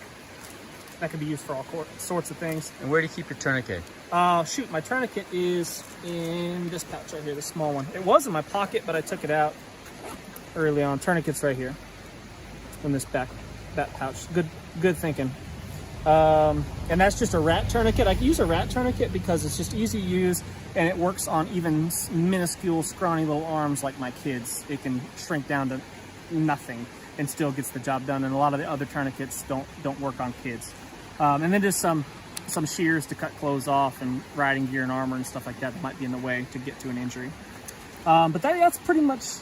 that can be used for all sorts of things. And where do you keep your tourniquet? Shoot, my tourniquet is in this pouch right here, the small one. It was in my pocket, but I took it out early on. Tourniquet's right here in this back pouch. Good thinking. And that's just a rat tourniquet. I can use a rat tourniquet because it's just easy to use, and it works on even minuscule, scrawny little arms like my kids. It can shrink down to nothing and still gets the job done. And a lot of the other tourniquets don't work on kids. And then just some shears to cut clothes off, and riding gear and armor and stuff like that might be in the way to get to an injury. But that's pretty much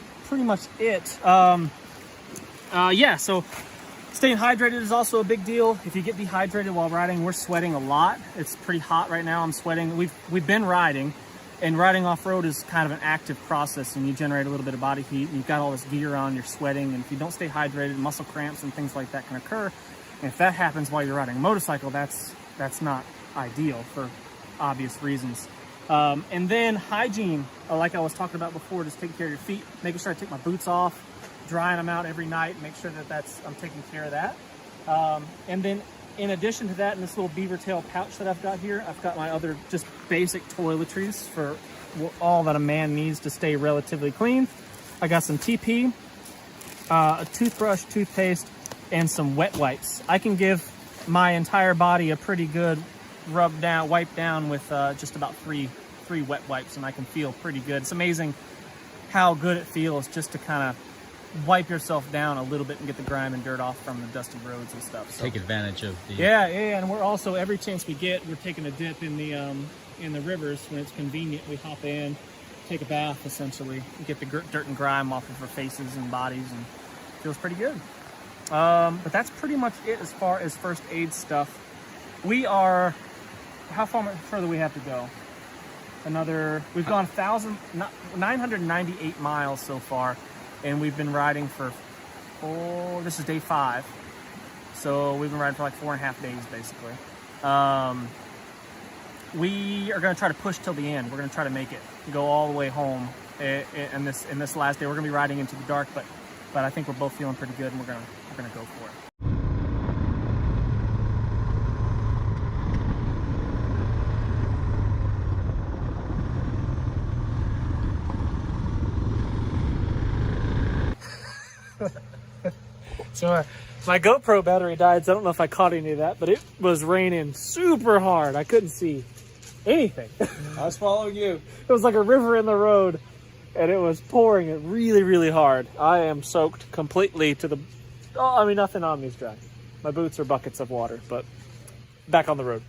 it. Yeah, so staying hydrated is also a big deal. If you get dehydrated while riding, we're sweating a lot. It's pretty hot right now. I'm sweating. We've been riding, and riding off-road is kind of an active process, and you generate a little bit of body heat, and you've got all this gear on, you're sweating, and if you don't stay hydrated, muscle cramps and things like that can occur. And if that happens while you're riding a motorcycle, that's not ideal for obvious reasons. And then hygiene, like I was talking about before, just taking care of your feet, making sure I take my boots off, drying them out every night, make sure that I'm taking care of that. And then in addition to that, in this little beaver tail pouch that I've got here, I've got my other just basic toiletries for all that a man needs to stay relatively clean. I got some TP, a toothbrush, toothpaste, and some wet wipes. I can give my entire body a pretty good wipe down with just about three wet wipes, and I can feel pretty good. It's amazing how good it feels just to kind of wipe yourself down a little bit and get the grime and dirt off from the dusty roads and stuff. So, Take advantage of the... yeah, and we're also, every chance we get, we're taking a dip in the rivers when it's convenient. We hop in, take a bath essentially, get the dirt and grime off of our faces and bodies, and it feels pretty good. But that's pretty much it as far as first aid stuff. We are, how far further we have to go? We've gone 998 miles so far, and we've been riding for, this is day 5. So we've been riding for like 4.5 days, basically. We are going to try to push till the end. We're going to try to make it, go all the way home in this last day. We're going to be riding into the dark, but I think we're both feeling pretty good, and we're going to go for it. So my GoPro battery died, so I don't know if I caught any of that, but it was raining super hard. I couldn't see anything. I was following you. It was like a river in the road, and it was pouring it really, really hard. I am soaked completely to the... Oh, I mean, nothing on me is dry. My boots are buckets of water, but back on the road.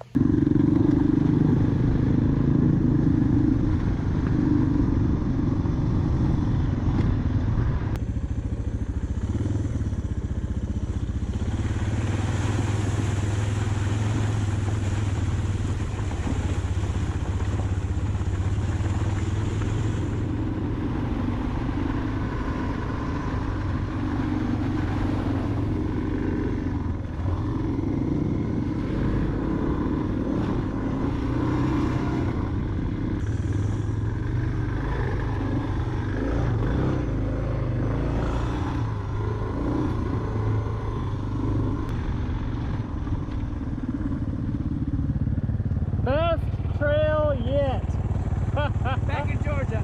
Back in Georgia.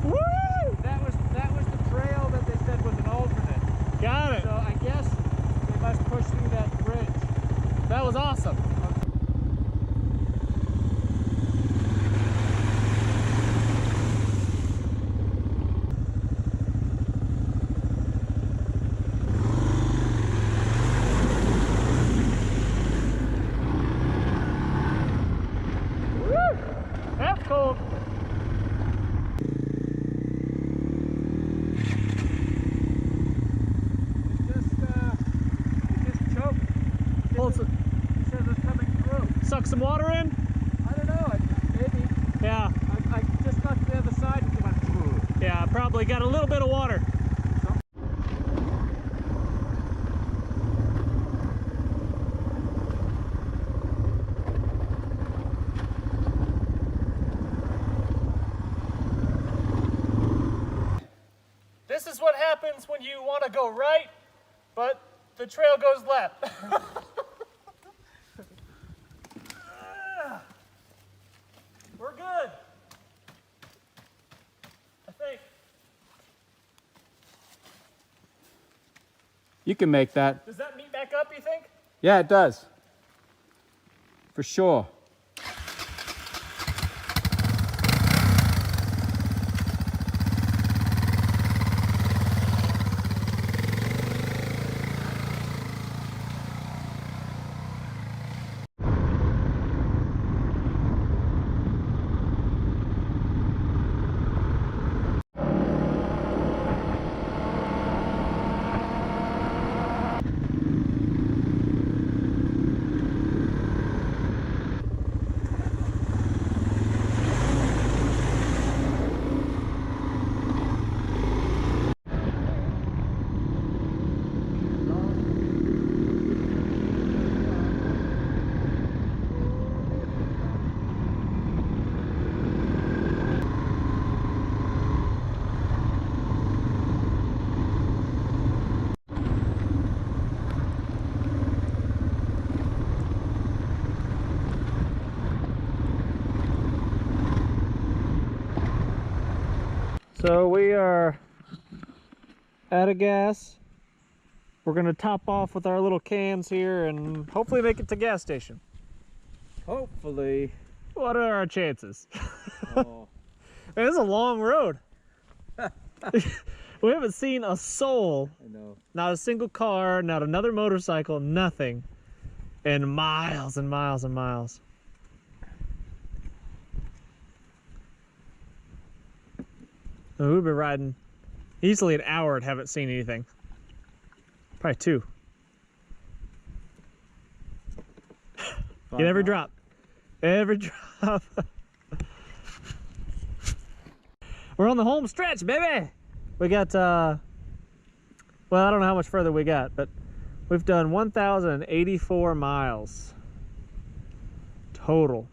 Woo! That was the trail that they said was an alternate. Got it. So I guess they must push through that bridge. That was awesome. That's cool. Just choke. Hold some, He says it's coming through. suck some water in. I don't know. Maybe. Yeah, I just got to the other side and it went through. yeah, probably got a little bit of water. This is what happens when you want to go right, but the trail goes left. We're good. I think. You can make that. Does that meet back up, you think? Yeah, it does. For sure. So we are out of gas. We're gonna top off with our little cans here and hopefully make it to gas station. Hopefully. What are our chances? Oh. Man, this is a long road. We haven't seen a soul. I know. Not a single car, not another motorcycle, nothing. And miles and miles and miles. Oh, we've been riding easily an hour and haven't seen anything. Probably 2. Get every drop. Every drop. We're on the home stretch, baby. We got, well, I don't know how much further we got, but we've done 1,084 miles total.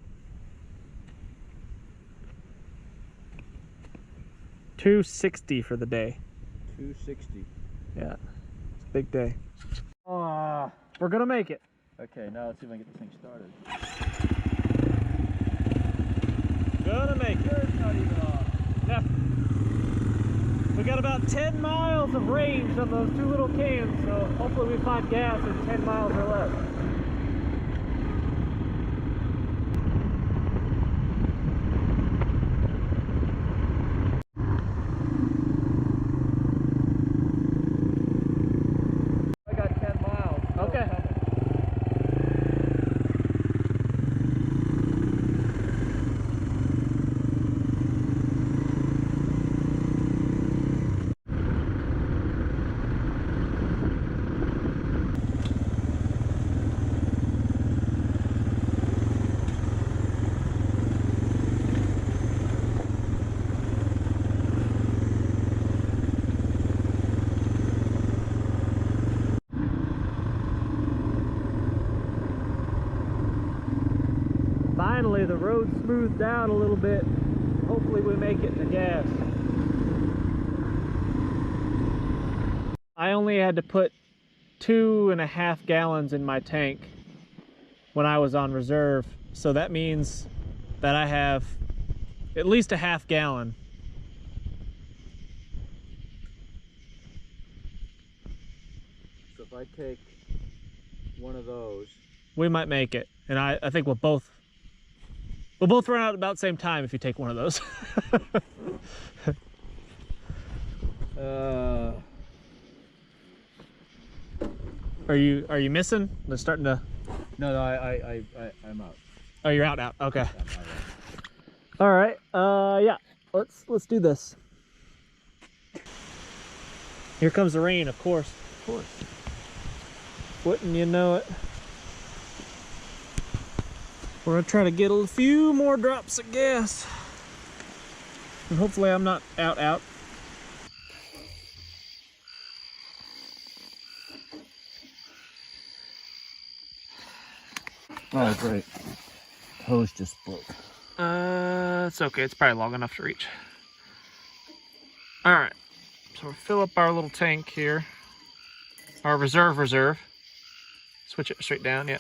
260 for the day. 260. Yeah, it's a big day. We're gonna make it. Okay, now let's see if I can get this thing started. Gonna make it. It's not even off. Yeah. We got about 10 miles of range on those 2 little cans, so hopefully we find gas in 10 miles or less. I got 10 miles. Okay. Finally, the road smoothed out a little bit. Hopefully we make it to gas. I only had to put 2.5 gallons in my tank when I was on reserve. So that means that I have at least a half gallon. So if I take one of those. We might make it. And I think we'll both run out at about the same time if you take one of those. Are you missing? They're starting to. No, I'm out. Oh, you're out. Okay. I'm out. All right. Yeah. Let's do this. Here comes the rain, of course. Of course. Wouldn't you know it? We're gonna try to get a few more drops of gas. And hopefully I'm not out. Oh, great. Hose just broke. It's okay. It's probably long enough to reach. All right. So we'll fill up our little tank here. Our reserve. Switch it straight down, yeah.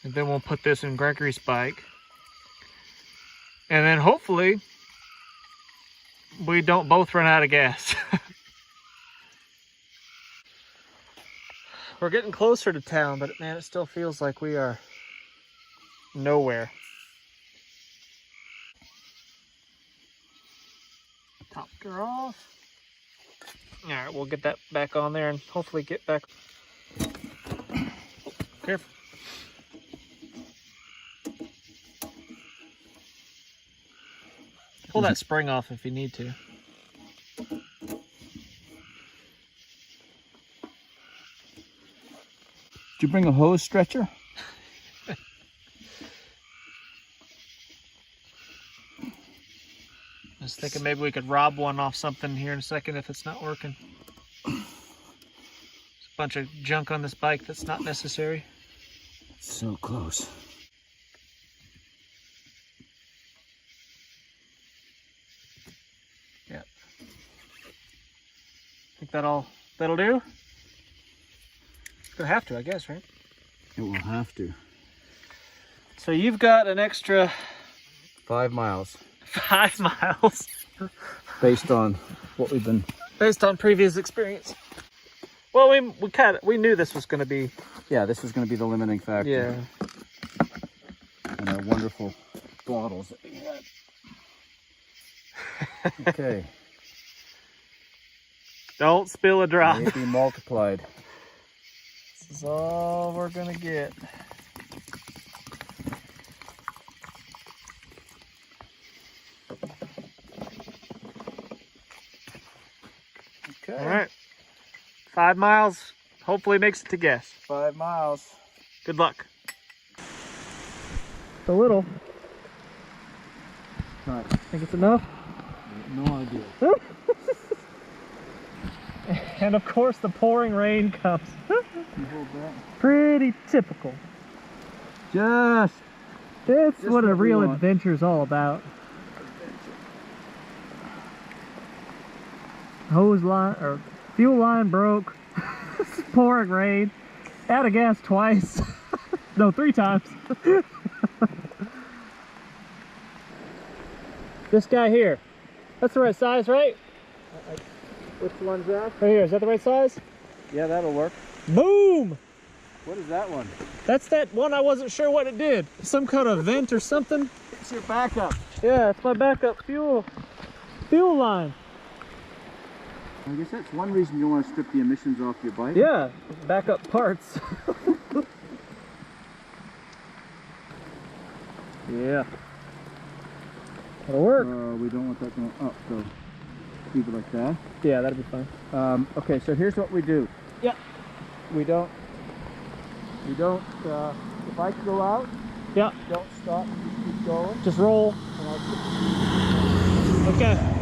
And then we'll put this in Gregory's bike. And then hopefully we don't both run out of gas. We're getting closer to town, but man, it still feels like we are nowhere. Top gear off. All right, we'll get that back on there and hopefully get back. Oh, careful. Pull that spring off if you need to. Did you bring a hose stretcher? I was thinking maybe we could rob one off something here in a second if it's not working. There's a bunch of junk on this bike that's not necessary. So close. Yeah. Think that'll do? It's gonna have to, I guess, right? It will have to. So you've got an extra 5 miles. 5 miles. Based on what we've been... Based on previous experience. Well, we knew this was going to be... Yeah, this was going to be the limiting factor. Yeah. And our wonderful bottles that we had. Okay. Don't spill a drop. May it be multiplied. This is all we're going to get. Okay. All right. 5 miles. Hopefully makes it to guess. 5 miles. Good luck. It's a little. Right. Think it's enough? No idea. And of course the pouring rain comes. You hold that. Pretty typical. Just That's Just what a what we real want. adventure is all about. Hose line or fuel line broke. Pouring rain. Out of gas twice. No, 3 times. This guy here. That's the right size, right? Which one's that? Right here. Is that the right size? Yeah, that'll work. Boom! What is that one? That's that one I wasn't sure what it did. Some kind of vent or something. It's your backup. Yeah, it's my backup fuel line. I guess that's one reason you want to strip the emissions off your bike. Yeah, backup parts. Yeah. That'll work. We don't want that going up, so keep it like that. Yeah, that'll be fine. Okay, so here's what we do. Yeah. We don't, if bikes go out, Yeah, don't stop, just keep going. just roll. And I'll Okay.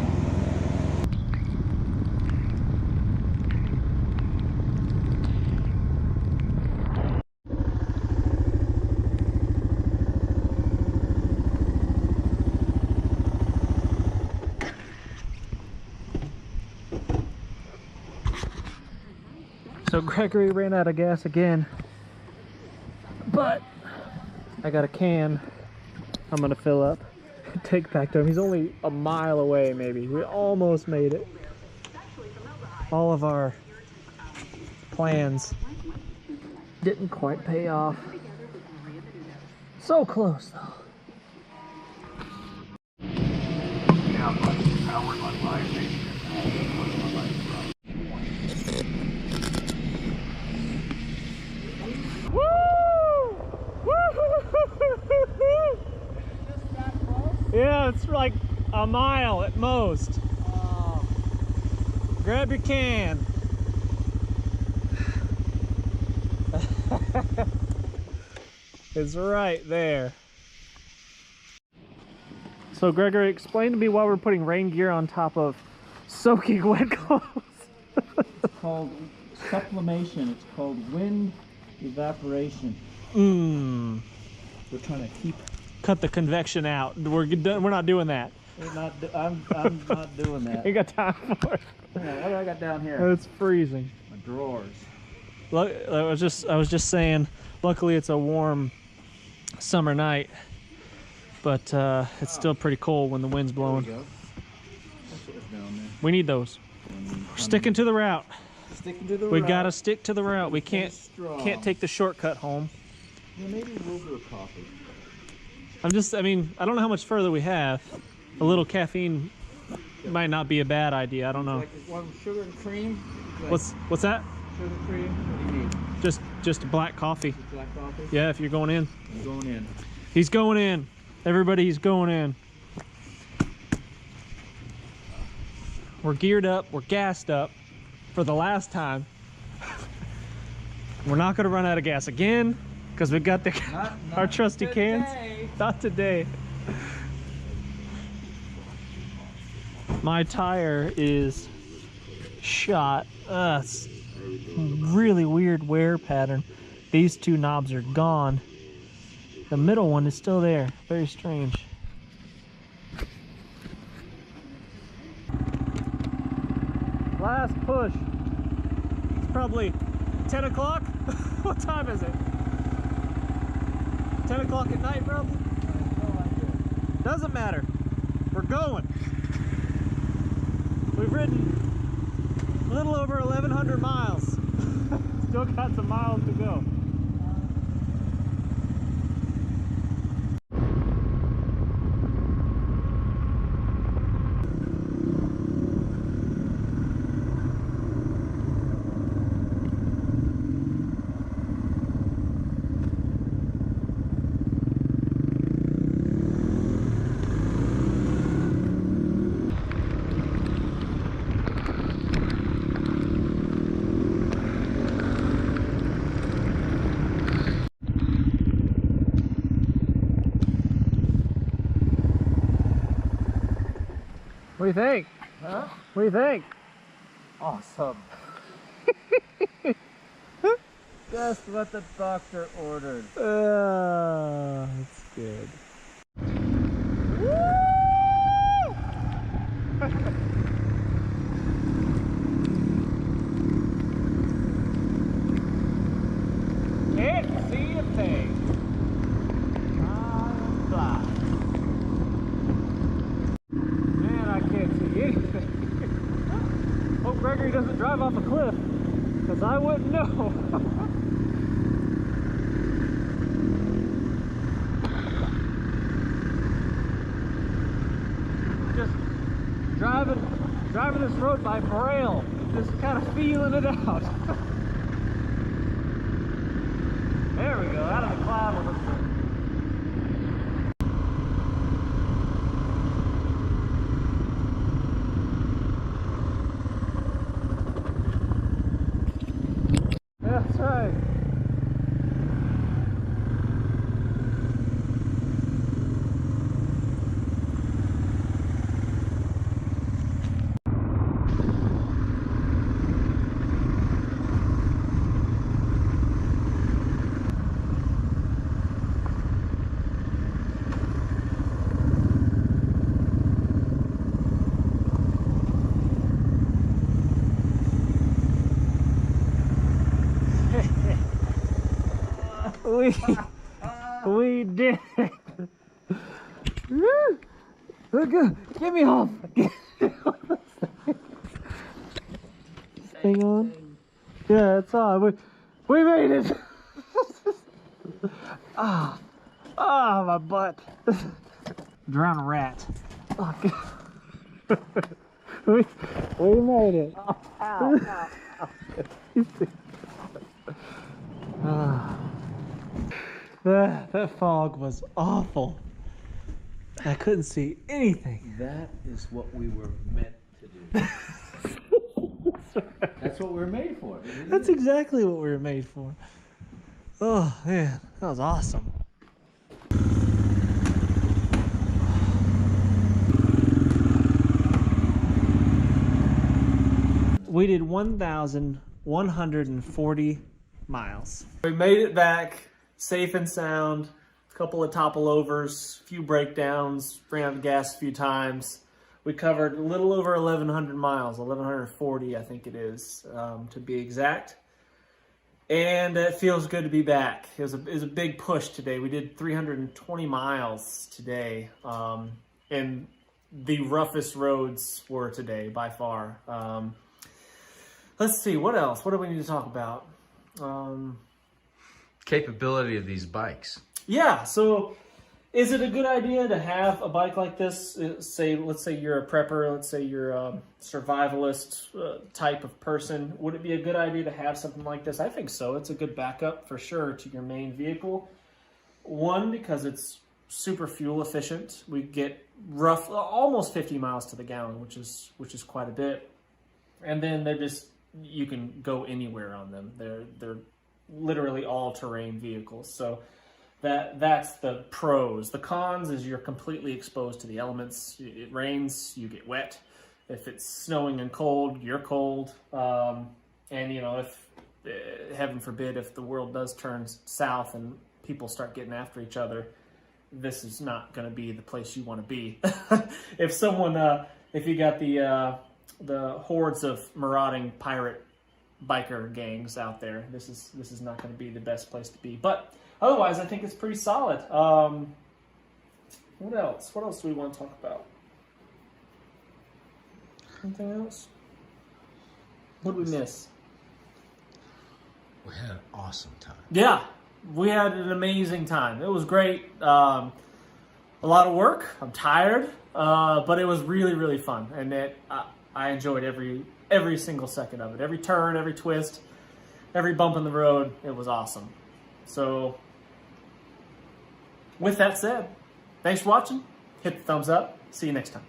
So Gregory ran out of gas again, but I got a can I'm gonna fill up, take back to him. He's only a mile away maybe. We almost made it. All of our plans didn't quite pay off. So close though. Yeah, it's like a mile at most. Grab your can. It's right there. So Gregory, explain to me why we're putting rain gear on top of soaking wet clothes. It's called sublimation. It's called wind evaporation. Mmm. We're trying to keep. Cut the convection out. We're not doing that. I'm not doing that. Ain't got time for it. Yeah, what do I got down here? It's freezing. My drawers. Look, I was just saying. Luckily, it's a warm summer night, but it's still pretty cold when the wind's blowing. There we go. That's what was down there. We need those. We're sticking to the route. Sticking to the We route. gotta stick to the route. We can't Strong. take the shortcut home. Yeah, maybe we'll do a coffee. I mean, I don't know how much further we have. A little caffeine might not be a bad idea. I don't know. Like one sugar and cream. Like What's that? sugar cream? What do you need? Just black coffee. Black coffee. Yeah, if you're going in. I'm going in. He's going in. Everybody, he's going in. We're geared up. We're gassed up for the last time. We're not going to run out of gas again because we got our trusty today. cans. Not today. My tire is shot. It's really weird wear pattern. These two knobs are gone. The middle one is still there. Very strange. Last push. It's probably 10 o'clock. What time is it? 10 o'clock at night, probably? Doesn't matter. We're going. We've ridden a little over 1,100 miles. Still got some miles to go. What do you think? Huh? What do you think? Awesome. Just what the doctor ordered. That's good. Can't see a thing. I'm blind. Man, I can't see anything. Hope Gregory doesn't drive off a cliff, because I wouldn't know. Just driving this road by braille, just kind of feeling it out. There we go, out of the cloud with us. That's right. We did it. Woo! Look good. Get me off. Hang on. Yeah, it's on. We made it. Ah, my butt. Drown a rat. Oh, we made it. That fog was awful. I couldn't see anything. That is what we were meant to do. That's what we're made for. That's exactly what we were made for. Oh man, that was awesome. We did 1,140 miles. We made it back safe and sound. A couple of topple-overs, a few breakdowns, ran out of gas a few times. We covered a little over 1,100 miles, 1,140 I think it is, to be exact. And it feels good to be back. It was a big push today. We did 320 miles today, and the roughest roads were today by far. Let's see, what else? What do we need to talk about? Capability of these bikes. Yeah, so is it a good idea to have a bike like this? Let's say you're a prepper, let's say you're a survivalist type of person. Would it be a good idea to have something like this? I think so. It's a good backup for sure to your main vehicle. One, because it's super fuel efficient. We get almost 50 miles to the gallon, which is quite a bit. And then you can go anywhere on them. They're literally all-terrain vehicles. So that's the pros. The cons is you're completely exposed to the elements. It rains, you get wet. If it's snowing and cold, you're cold. And if heaven forbid, if the world does turn south and people start getting after each other, this is not going to be the place you want to be. If you got the hordes of marauding pirate biker gangs out there, this is not going to be the best place to be. But otherwise, I think it's pretty solid. What else? What else do we want to talk about? Anything else? What did we miss? We had an awesome time. Yeah, we had an amazing time. It was great. A lot of work. I'm tired, but it was really, really fun, and I enjoyed every single second of it. Every turn, every twist, every bump in the road. It was awesome. So, with that said, thanks for watching. Hit the thumbs up. See you next time.